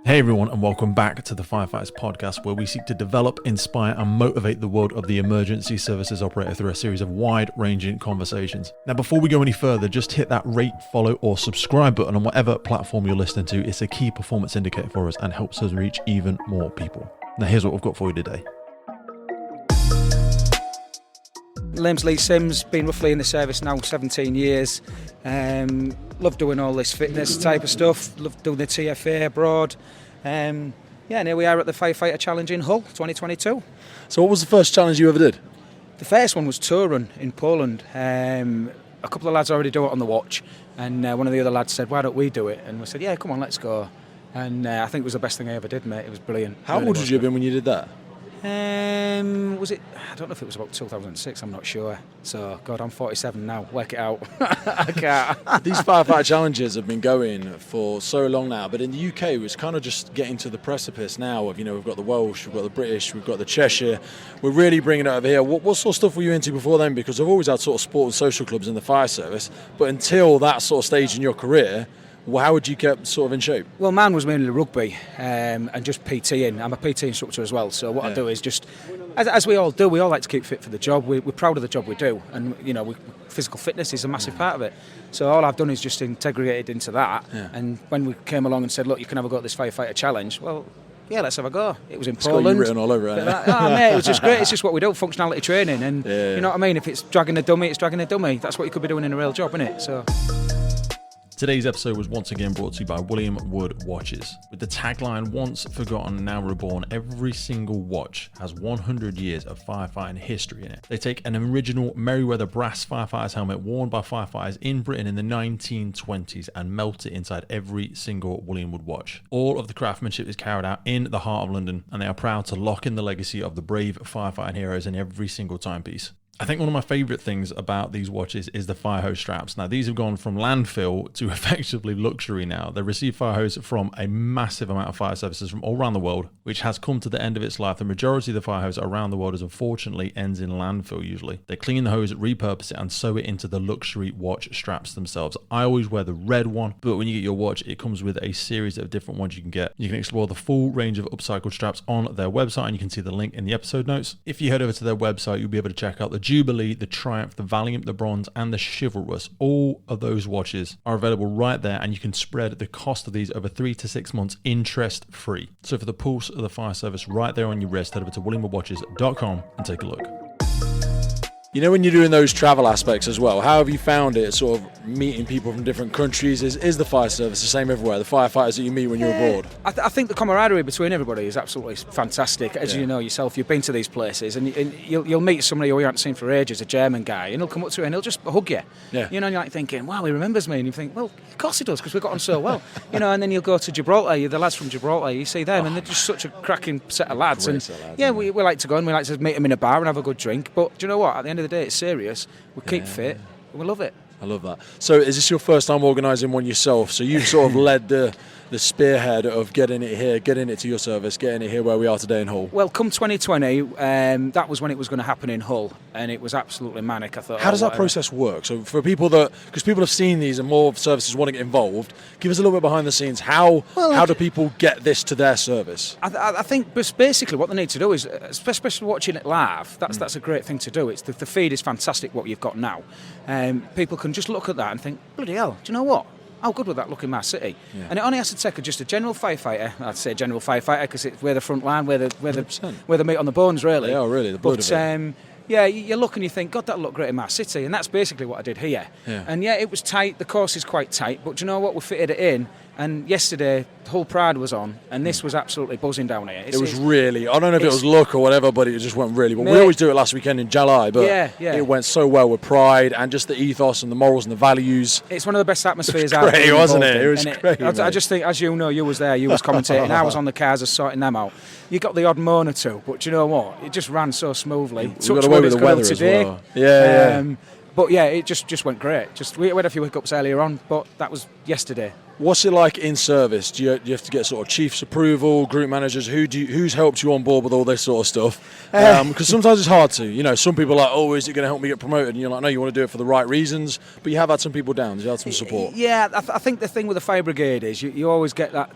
Hey everyone, and welcome back to the Firefighters podcast, where we seek to develop, inspire, and motivate the world of the emergency services operator through a series of wide-ranging conversations. Now, before we go any further, just hit that rate, follow, or subscribe button on whatever platform you're listening to. It's a key performance indicator for us and helps us reach even more people. Now, here's what we've got for you today. Name's Lee Sims, been roughly in the service now 17 years. Love doing all this fitness type of stuff, love doing the TFA abroad. And here we are at the Firefighter Challenge in Hull 2022. So what was the first challenge you ever did? The first one was tour run in Poland. A couple of lads already do it on the watch, and one of the other lads said, why don't we do it? And we said, yeah, come on, let's go. And I think it was the best thing I ever did, mate. It was brilliant. How old would you have been when you did that? Was it? I don't know if it was about 2006. I'm not sure. So, God, I'm 47 now. Work it out. I can't. These firefighter challenges have been going for so long now, but in the UK, it's kind of just getting to the precipice now. Of we've got the Welsh, we've got the British, we've got the Cheshire. We're really bringing it over here. What sort of stuff were you into before then? Because I've always had sort of sport and social clubs in the fire service, but until that sort of stage in your career, how would you keep sort of in shape? Well, mine was mainly rugby and just PTing. I'm a PT instructor as well, so what I do is just, as we all do, we all like to keep fit for the job. We're proud of the job we do, and physical fitness is a massive part of it. So all I've done is just integrated into that. Yeah. And when we came along and said, look, you can have a go at this Firefighter Challenge, well, yeah, let's have a go. It was in Poland. Got you written all over it. Mate, it was just great. It's just what we do, functionality training, and you know what I mean. If it's dragging a dummy, it's dragging a dummy. That's what you could be doing in a real job, isn't it? So. Today's episode was once again brought to you by William Wood Watches. With the tagline, once forgotten, now reborn, every single watch has 100 years of firefighting history in it. They take an original Merryweather brass firefighter's helmet worn by firefighters in Britain in the 1920s and melt it inside every single William Wood watch. All of the craftsmanship is carried out in the heart of London, and they are proud to lock in the legacy of the brave firefighting heroes in every single timepiece. I think one of my favourite things about these watches is the fire hose straps. Now, these have gone from landfill to effectively luxury now. They receive fire hose from a massive amount of fire services from all around the world, which has come to the end of its life. The majority of the fire hose around the world is unfortunately ends in landfill usually. They clean the hose, repurpose it, and sew it into the luxury watch straps themselves. I always wear the red one, but when you get your watch, it comes with a series of different ones you can get. You can explore the full range of upcycled straps on their website, and you can see the link in the episode notes. If you head over to their website, you'll be able to check out the Jubilee, the Triumph, the Valiant, the Bronze, and the Chivalrous. All of those watches are available right there, and you can spread the cost of these over 3 to 6 months interest free. So for the pulse of the fire service right there on your wrist, head over to williamwoodwatches.com and take a look. When you're doing those travel aspects as well, how have you found it sort of meeting people from different countries? Is the fire service the same everywhere? The firefighters that you meet when you're abroad? I think the camaraderie between everybody is absolutely fantastic. As you know yourself, you've been to these places, and you'll meet somebody who you haven't seen for ages, a German guy, and he'll come up to you and he'll just hug you. Yeah. And you're like thinking, wow, he remembers me. And you think, well, of course he does, because we've got on so well. And then you'll go to Gibraltar, the lads from Gibraltar, you see them, and they're just such a cracking set of lads. We like to go and we like to meet them in a bar and have a good drink. But do you know what? At the end of the day, it's serious. We keep fit, and we love it. I love that. So is this your first time organising one yourself? So you've sort of led the spearhead of getting it here, getting it to your service, getting it here where we are today in Hull? Well, come 2020, that was when it was going to happen in Hull, and it was absolutely manic. I thought, how does that process work? So for people because people have seen these and more services want to get involved, give us a little bit behind the scenes. How do people get this to their service? I think basically what they need to do is, especially watching it live, that's a great thing to do. It's the feed is fantastic what you've got now. People can just look at that and think, bloody hell, do you know what? How good would that look in my city? Yeah. And it only has to take just a general firefighter. I'd say general firefighter because we're the front line, we're the meat on the bones, really. They are really the blood of it. You look and you think, God, that'll look great in my city, and that's basically what I did here. Yeah. And it was tight. The course is quite tight, but do you know what? We fitted it in. And yesterday, Hull Pride was on, and this was absolutely buzzing down here. It was really, I don't know if it was luck or whatever, but it just went really well. We always do it last weekend in July, but it went so well with Pride and just the ethos and the morals and the values. It's one of the best atmospheres I've been involved in. Wasn't it? It was great. I just think, as you know, you was there, you was commentating, I was on the cars, just sorting them out. You got the odd moan or two, but do you know what? It just ran so smoothly. We got away with the weather as well. But it just went great. We had a few hiccups earlier on, but that was yesterday. What's it like in service? Do you have to get sort of chief's approval, group managers? Who's helped you on board with all this sort of stuff? Because sometimes it's hard to. Some people are like, oh, is it going to help me get promoted? And you're like, no, you want to do it for the right reasons. But you have had some people down. You had some support. Yeah, I think the thing with the fire brigade is you always get that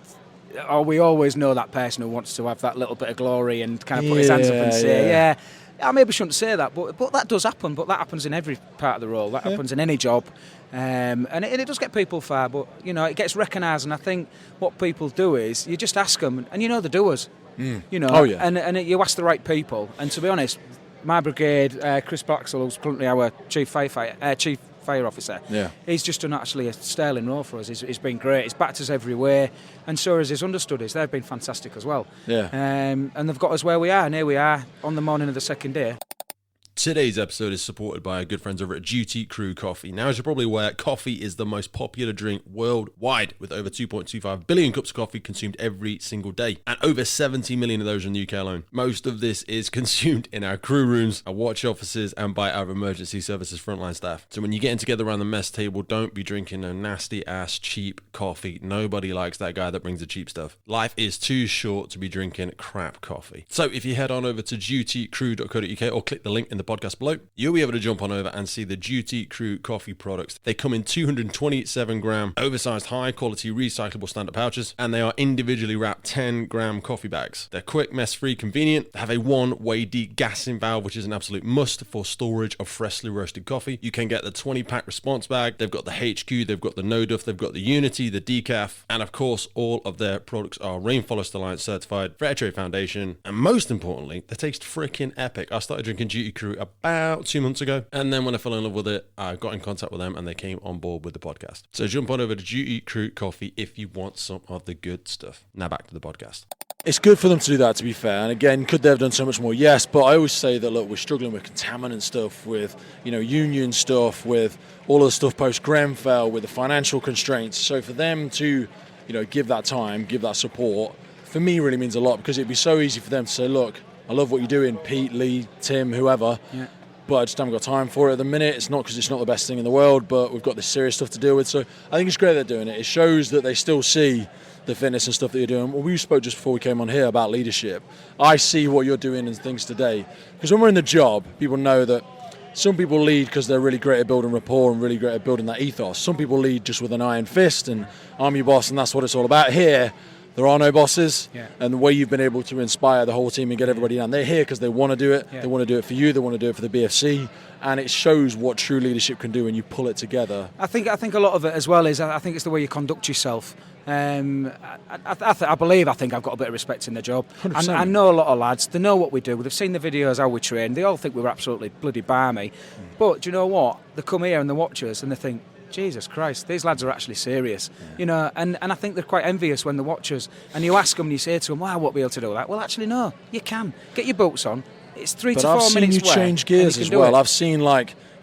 we always know that person who wants to have that little bit of glory and kind of put his hands up and say, I maybe shouldn't say that, but that does happen. But that happens in every part of the role. That happens in any job, and it does get people far. But it gets recognised. And I think what people do is you just ask them, and the doers. And you ask the right people. And to be honest, my brigade, Chris Blaxall, who's currently our chief fire officer, he's just done actually a sterling role for us. He's been great. He's backed us everywhere, and so has his understudies. They've been fantastic as well. And they've got us where we are, and here we are on the morning of the second day. Today's episode is supported by our good friends over at Duty Crew Coffee. Now, as you're probably aware, coffee is the most popular drink worldwide, with over 2.25 billion cups of coffee consumed every single day, and over 70 million of those in the UK alone. Most of this is consumed in our crew rooms, our watch offices, and by our emergency services frontline staff. So when you're getting together around the mess table, don't be drinking a nasty-ass cheap coffee. Nobody likes that guy that brings the cheap stuff. Life is too short to be drinking crap coffee. So if you head on over to dutycrew.co.uk or click the link in the podcast below, you'll be able to jump on over and see the Duty Crew coffee products. They come in 227 gram oversized high quality recyclable standard pouches, and they are individually wrapped 10 gram coffee bags. They're quick, mess free, convenient. They have a one-way degassing valve, which is an absolute must for storage of freshly roasted coffee. You can get the 20-pack response bag. They've got the HQ, they've got the No Duff, they've got the Unity, the Decaf, and of course all of their products are Rainforest Alliance certified, Fair Trade Foundation, and most importantly, they taste freaking epic. I started drinking Duty Crew about 2 months ago, and then when I fell in love with it, I got in contact with them and they came on board with the podcast. So jump on over to Duty Crew Coffee if you want some of the good stuff. Now back to the podcast. It's good for them to do that, to be fair. And again, could they have done so much more? Yes, but I always say that, look, we're struggling with contaminant stuff, with union stuff, with all of the stuff post Grenfell, with the financial constraints. So for them to give that time, give that support, for me really means a lot, because it'd be so easy for them to say, look, I love what you're doing, Pete, Lee, Tim, whoever, but I just haven't got time for it at the minute. It's not because it's not the best thing in the world, but we've got this serious stuff to deal with. So I think it's great they're doing it. It shows that they still see the fitness and stuff that you're doing. Well, we spoke just before we came on here about leadership. I see what you're doing and things today. Because when we're in the job, people know that some people lead because they're really great at building rapport and really great at building that ethos. Some people lead just with an iron fist and I'm your boss and that's what it's all about. Here, there are no bosses, and the way you've been able to inspire the whole team and get everybody down, they're here because they want to do it. They want to do it for you. They want to do it for the BFC, and it shows what true leadership can do when you pull it together. I think a lot of it as well is I think it's the way you conduct yourself. I think I've got a bit of respect in the job. I know a lot of lads. They know what we do. They've seen the videos how we train. They all think we're absolutely bloody barmy. But do you know what? They come here and they watch us and they think, Jesus Christ, these lads are actually serious, and I think they're quite envious when they watch us, and you ask them and you say to them, well, I won't be able to do that. Well, actually, no, you can. Get your boots on. It's 3 to 4 minutes. But I've seen you change gears as well. I've seen,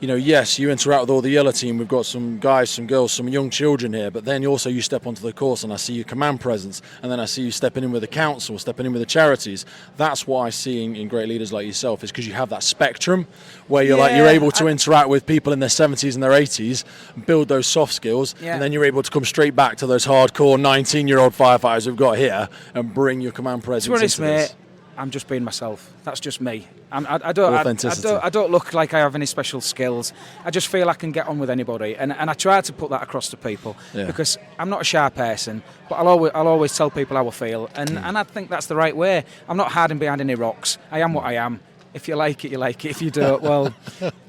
yes, you interact with all the yellow team. We've got some guys, some girls, some young children here. But then also you step onto the course and I see your command presence. And then I see you stepping in with the council, stepping in with the charities. That's what I see in great leaders like yourself, is because you have that spectrum where you're you're able to interact with people in their 70s and their 80s, build those soft skills. And then you're able to come straight back to those hardcore 19-year-old firefighters we've got here and bring your command presence into this. I'm just being myself. That's just me. I don't look like I have any special skills. I just feel I can get on with anybody, and I try to put that across to people because I'm not a shy person, but I'll always tell people how I feel, and I think that's the right way. I'm not hiding behind any rocks. I am what I am. If you like it, you like it. If you don't, well,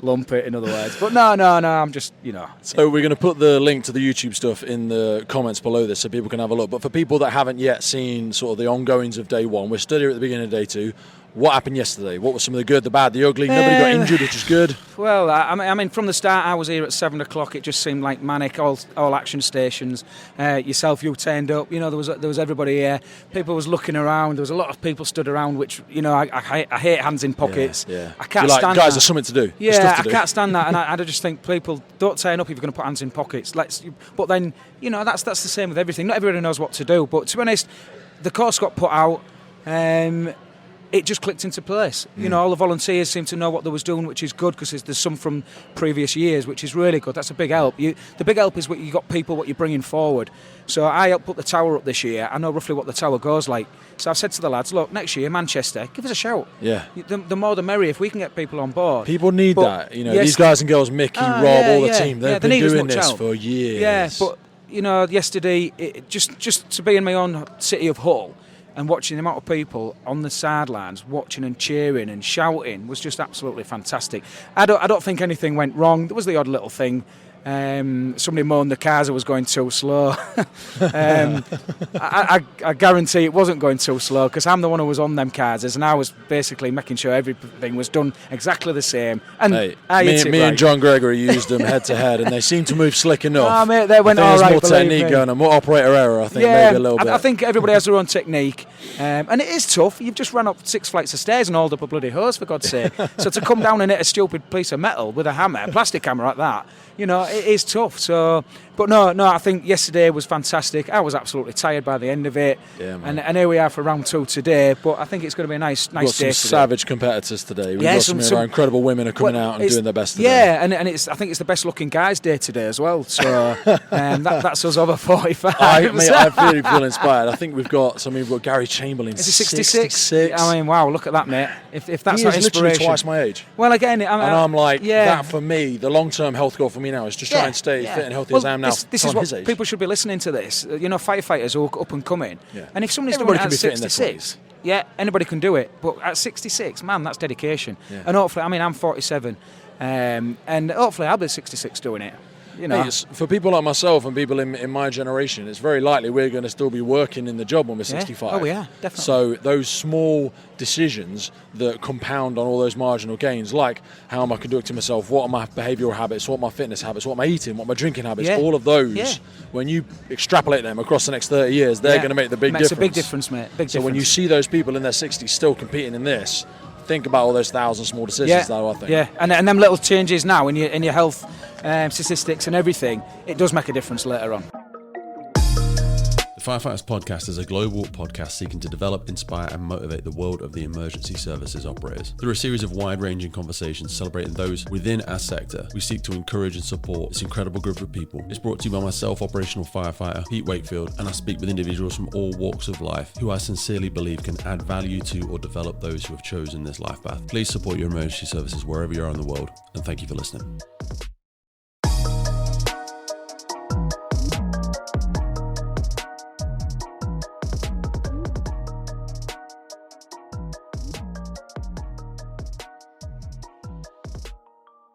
lump it, in other words. But no, I'm just, So we're going to put the link to the YouTube stuff in the comments below this so people can have a look. But for people that haven't yet seen sort of the ongoings of day one, we're still here at the beginning of day two. What happened yesterday? What was some of the good, the bad, the ugly? Nobody got injured, which is good. Well, I mean, from the start, I was here at 7 o'clock. It just seemed like manic. All action stations. Yourself, you turned up. There was everybody here. People was looking around. There was a lot of people stood around, which I hate hands in pockets. I can't stand guys, that. there's something to do. I can't stand that, and I just think people don't turn up if you're going to put hands in pockets. But then that's the same with everything. Not everybody knows what to do. But to be honest, the course got put out. It just clicked into place. All the volunteers seem to know what they was doing, which is good because there's some from previous years, which is really good. That's a big help. The big help is what you got people, what you're bringing forward. So I helped put the tower up this year. I know roughly what the tower goes like. So I've said to the lads, look, next year, Manchester, give us a shout. Yeah. The more the merrier if we can get people on board. People need that. These guys and girls, Mickey, Rob, all the team, they've been doing this for years. Yeah, but yesterday, just to be in my own city of Hull and watching the amount of people on the sidelines watching and cheering and shouting was just absolutely fantastic. I don't think anything went wrong. There was the odd little thing. Somebody moaned the cars was going too slow. I guarantee it wasn't going too slow because I'm the one who was on them cars, and I was basically making sure everything was done exactly the same. And me and John Gregory used them head to head, and they seemed to move slick enough. Oh, mate, they went all right. There's more technique going on, more operator error. I think maybe a little bit. I think everybody has their own technique, and it is tough. You've just run up 6 flights of stairs and hauled up a bloody hose, for God's sake. So to come down and hit a stupid piece of metal with a hammer, a plastic hammer like that. It is tough. So, but no, I think yesterday was fantastic. I was absolutely tired by the end of it. Yeah, man. And here we are for round 2 today. But I think it's going to be a nice day. We've got some savage competitors today. We've got some incredible women are coming out and doing their best today. Yeah, and I think it's the best looking guys' day today as well. So that's us over 45. I really feel inspired. I think we've got Gary Chamberlain. Is he 66? I mean, wow, look at that, mate. If that's not inspiration. Literally twice my age. Well, again, I'm like, that for me, the long-term health goal for me now is just try and stay fit and healthy as I am now. This is what people should be listening to this. Firefighters who are up and coming. Yeah. And if somebody's doing it at 66, anybody can do it. But at 66, man, that's dedication. Yeah. And hopefully, I'm 47, and hopefully I'll be 66 doing it. For people like myself and people in my generation, it's very likely we're going to still be working in the job when we're 65. Oh, yeah, definitely. So those small decisions that compound on all those marginal gains, like how am I conducting myself, what are my behavioural habits, what are my fitness habits, what am I eating, what are my drinking habits, all of those, when you extrapolate them across the next 30 years, they're going to make the big difference. It's a big difference, mate. So when you see those people in their 60s still competing in this, think about all those 1,000 small decisions, though, I think. Yeah, and them little changes now in your health statistics and everything, it does make a difference later on. The Firefighters Podcast is a global podcast seeking to develop, inspire and motivate the world of the emergency services operators. Through a series of wide-ranging conversations celebrating those within our sector, we seek to encourage and support this incredible group of people. It's brought to you by myself, operational firefighter Pete Wakefield, and I speak with individuals from all walks of life who I sincerely believe can add value to or develop those who have chosen this life path. Please support your emergency services wherever you are in the world, and thank you for listening.